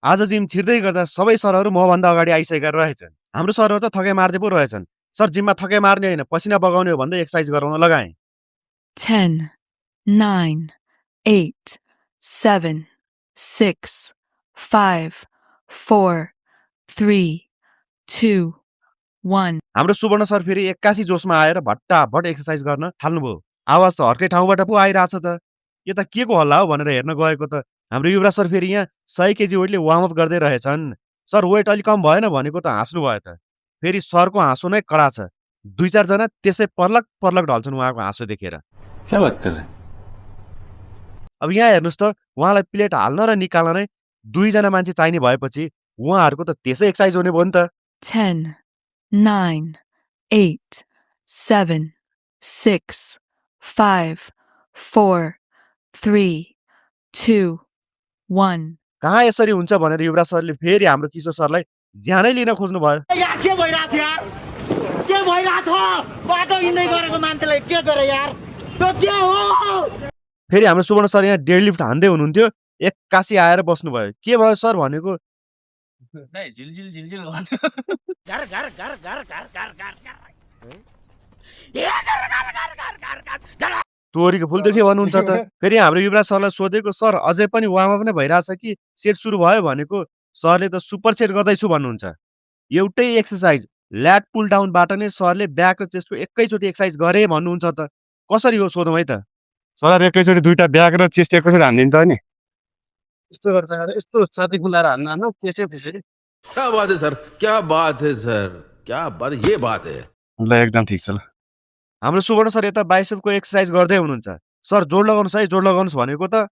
आज जिम छिर्दै गर्दा सबै सरहरू मभन्दा अगाडि आइसकेका रहेछन्। हाम्रो सरहरू त थके मार्दै पो रहेछन्। सर जिममा थके मार्ने होइन पसिना बगाउने हो भन्दै एक्सर्साइज गराउन लगाए। 10, 9, 8, 7, 6, 5, 4, 3, 2, 1. हाम्रो सुवर्ण सर फेरि 81 जोसमा आएर भट्टाभट एक्सर्साइज गर्न थाल्नुभयो। आवाज त अर्कै ठाउँबाट पो आइरहेछ त। यो त के को हल्ला हो भनेर हेर्न गएको त हाम्रो युवराज सर फेरि यहाँ 100 केजी वेटले वार्म अप गर्दै रहेछन्। सर वेट अलिक कम भएन भनेको त हाँस्नु भयो त। फेरि सरको हाँसो नै कडा छ। 2-4 जना त्यसै पर्लक पर्लक ढल्छन् उहाँको हाँसो देखेर। क्या बात कर रहे हैं? अब यहाँ हेर्नुहोस् त उहाँलाई प्लेट हाल्न र निकाल्न नै 2 जना मान्छे चाहिने भएपछि उहाँहरूको त त्यसै एक्सर्साइज हुने भयो नि त। 10, 9, 8, 7, 6, 5, 4, 3, 2, 1. कहाँ यसरी हुन्छ भनेर युवराज सरले फेरि हाम्रो किशोर सरलाई ज्यानै लिन खोज्नु भयो। यार के भइरहेछ यार? के भइरहेछ? बाटो हिँड्दै गरेको मान्छेलाई के गरे यार? यो के हो? फेरि हाम्रो सुवर्ण सर यहाँ डेडलिफ्ट हान्दै हुनुहुन्थ्यो। 81 आएर बस्नुभयो। के भयो सर भनेको झिलझिल झिलझिल घर घर घर घर घर घर घर घर तोरीको फुल देख्यो भन्नुहुन्छ त। फेरि हाम्रो युवराज सरलाई सोधेको सर अझै पनि वार्म अप नै भइरहेछ कि सेट सुरु भयो भनेको सरले त सुपर सेट गर्दैछु भन्नुहुन्छ। एउटै एक्सर्साइज ल्याट पुल डाउनबाट नै सरले ब्याक र चेस्टको एकैचोटि एक्सर्साइज गरे भन्नुहुन्छ त। कसरी हो सोधौँ है त। सर एकैचोटि 2टा ब्याक र चेस्ट एकैचोटि हानिदिन्छ नि। यस्तो गर्छ यस्तो छाती फुलाएर हान्न त्यसै फेरि क्या बात है सर? क्या बात है सर? क्या बात? ये बात है। ल एकदम ठिक छ ल। हाम्रो सुवर्ण सर यता बाइसेपको एक्सर्साइज गर्दै हुनुहुन्छ। सर जोड लगाउनुहोस् है जोड लगाउनुहोस् भनेको त